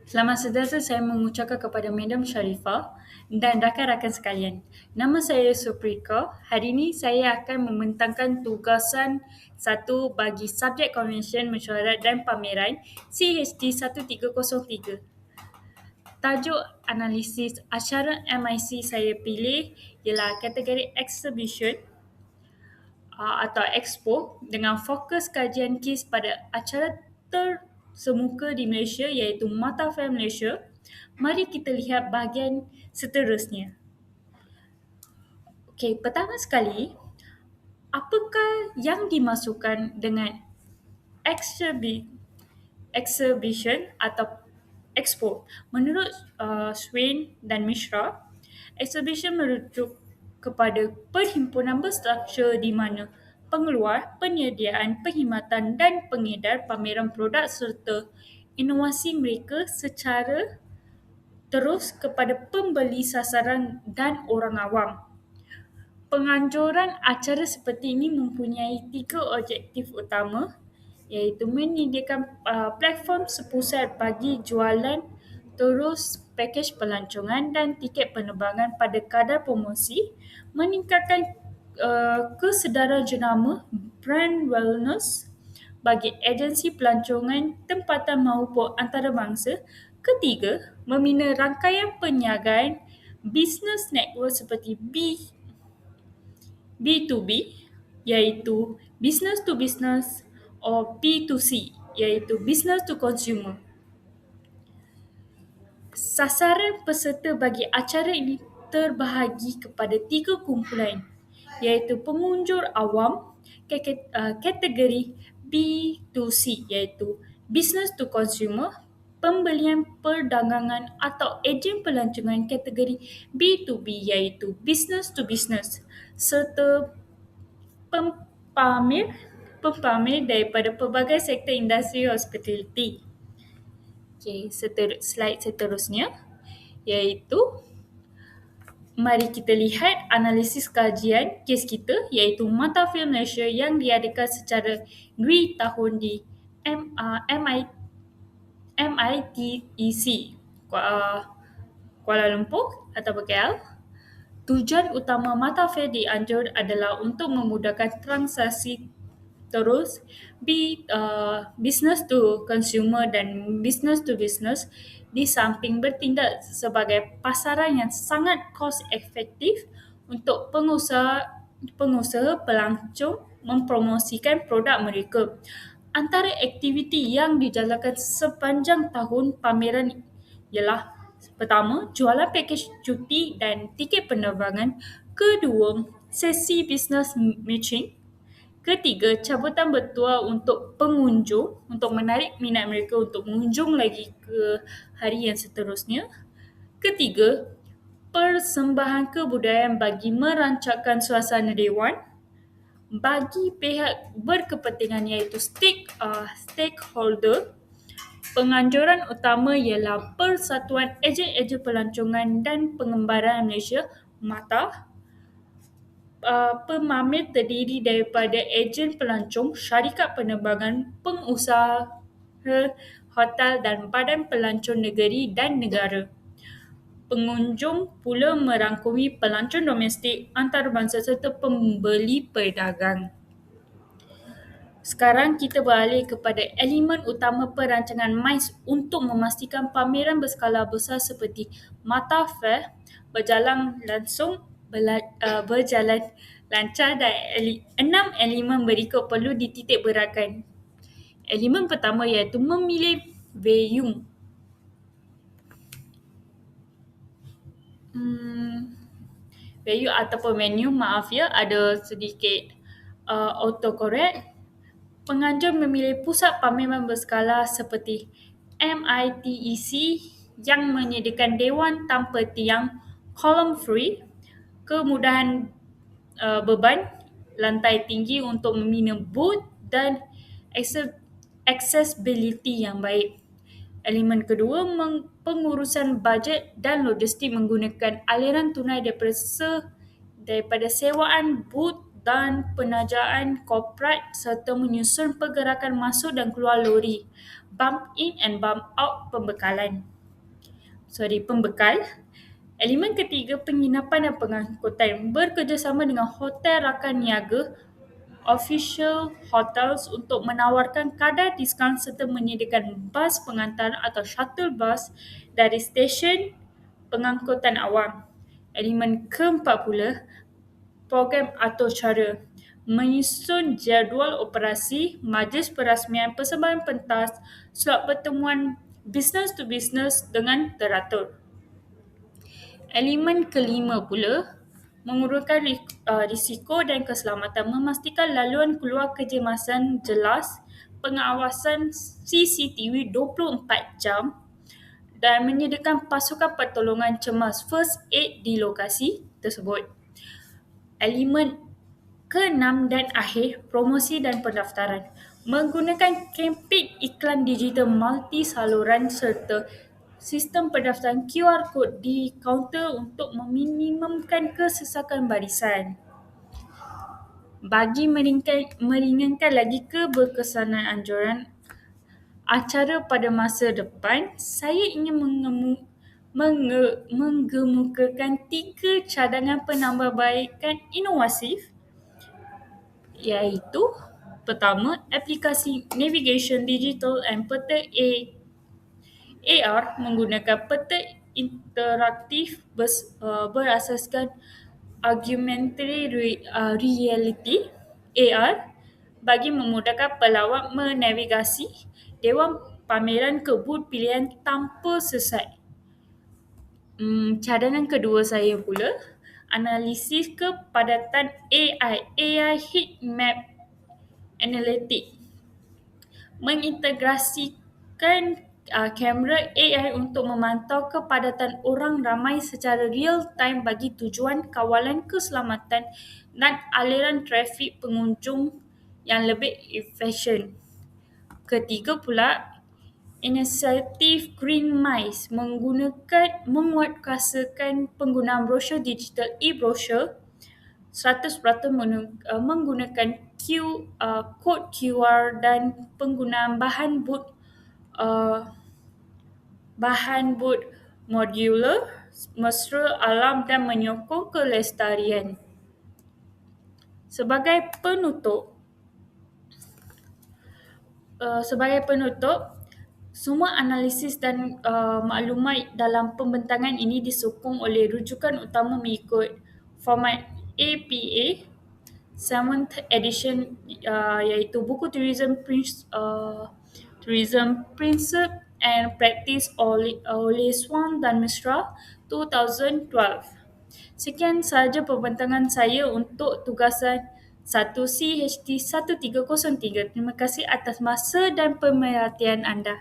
Selamat sentiasa saya mengucapkan kepada Madam Sharifah dan rakan-rakan sekalian. Nama saya Suprika. Hari ini saya akan membentangkan tugasan satu bagi subjek konvensyen mesyuarat dan pameran CHT 1303. Tajuk analisis acara MIC saya pilih ialah kategori Exhibition atau Expo dengan fokus kajian kes pada acara tersemuka di Malaysia iaitu Mata Fair Malaysia. Mari kita lihat bahagian seterusnya. Okey, pertama sekali, apakah yang dimasukkan dengan exhibition atau expo? Menurut Swain dan Mishra, exhibition merujuk kepada perhimpunan berstruktur di mana pengeluar, penyediaan, perkhidmatan dan pengedar pameran produk serta inovasi mereka secara terus kepada pembeli sasaran dan orang awam. Penganjuran acara seperti ini mempunyai 3 objektif utama, iaitu menyediakan platform sepusat bagi jualan terus pakej pelancongan dan tiket penerbangan pada kadar promosi, meningkatkan kesedaran jenama brand wellness bagi agensi pelancongan tempatan maupun antarabangsa. Ketiga, membina rangkaian perniagaan business network seperti B2B iaitu business to business or B2C iaitu business to consumer. Sasaran peserta bagi acara ini terbahagi kepada 3 kumpulan iaitu pengunjung awam kategori B2C iaitu business to consumer, pembelian perdagangan atau ejen pelancongan kategori B2B iaitu business to business serta pempamer daripada pelbagai sektor industri hospitality. Okey, slide seterusnya iaitu mari kita lihat analisis kajian kes kita iaitu Mata Fair Malaysia yang diadakan secara 2 tahun di MITEC Kuala Lumpur atau KL. Tujuan utama Mata Fair dianjur adalah untuk memudahkan transaksi terus business to consumer dan business to business di samping bertindak sebagai pasaran yang sangat cost efektif untuk pengusaha pelancong mempromosikan produk mereka. Antara aktiviti yang dijalankan sepanjang tahun pameran ialah pertama, jualan pakej cuti dan tiket penerbangan. Kedua, sesi business matching. Ketiga, cabutan bertuah untuk pengunjung untuk menarik minat mereka untuk mengunjung lagi ke hari yang seterusnya. Ketiga, persembahan kebudayaan bagi merancangkan suasana dewan bagi pihak berkepentingan iaitu stakeholder. Penganjuran utama ialah Persatuan Ejen-Ejen Pelancongan dan Pengembaraan Malaysia MATA. Pemamer terdiri daripada ejen pelancong, syarikat penerbangan, pengusaha hotel dan badan pelancong negeri dan negara. Pengunjung pula merangkumi pelancong domestik, antarabangsa serta pembeli pedagang. Sekarang kita beralih kepada elemen utama perancangan MICE untuk memastikan pameran berskala besar seperti Mata Fair berjalan lancar dan 6 elemen berikut perlu dititik beratkan. Elemen pertama iaitu memilih venue. Venue ataupun menu, maaf ya, ada sedikit autocorrect. Penganjur memilih pusat pameran berskala seperti MITEC yang menyediakan dewan tanpa tiang, column free, kemudahan beban, lantai tinggi untuk membina booth dan accessibility yang baik. Elemen kedua, pengurusan bajet dan logistik menggunakan aliran tunai daripada sewaan booth dan penajaan korporat serta menyusun pergerakan masuk dan keluar lori, bump in and bump out pembekalan. pembekal. Elemen ketiga, penginapan dan pengangkutan, bekerjasama dengan hotel rakan niaga, official hotels untuk menawarkan kadar diskaun serta menyediakan bas pengantar atau shuttle bus dari stesen pengangkutan awam. Elemen keempat pula, program atau cara, menyusun jadual operasi, majlis perasmian, persembahan pentas, slot pertemuan business to business dengan teratur. Elemen kelima pula, mengurangkan risiko dan keselamatan, memastikan laluan keluar kejemasan jelas, pengawasan CCTV 24 jam dan menyediakan pasukan pertolongan cemas first aid di lokasi tersebut. Elemen keenam dan akhir, promosi dan pendaftaran, menggunakan kempen iklan digital multi saluran serta sistem pendaftaran QR code di kaunter untuk meminimumkan kesesakan barisan. Bagi meringankan lagi keberkesanan anjuran acara pada masa depan, saya ingin mengemukakan 3 cadangan penambahbaikan inovasif, iaitu pertama, aplikasi navigation digital and peta AR menggunakan peta interaktif berasaskan augmented reality AR bagi memudahkan pelawat menavigasi dewan pameran ke booth pilihan tanpa sesat. Cadangan kedua saya pula, analisis kepadatan AI heat map analytic, mengintegrasikan kamera AI untuk memantau kepadatan orang ramai secara real time bagi tujuan kawalan keselamatan dan aliran trafik pengunjung yang lebih efisien. Ketiga pula, inisiatif Green Mice menguatkuasakan penggunaan brosur digital e-brochure 100% menggunakan kod QR dan penggunaan bahan booth modular, mesra alam dan menyokong kelestarian. Sebagai penutup, semua analisis dan maklumat dalam pembentangan ini disokong oleh rujukan utama mengikut format APA 7th edition, iaitu buku Tourism Principle and Practice oleh Swan dan Misra 2012. Sekian sahaja pembentangan saya untuk tugasan 1 CHT 1303. Terima kasih atas masa dan pemerhatian anda.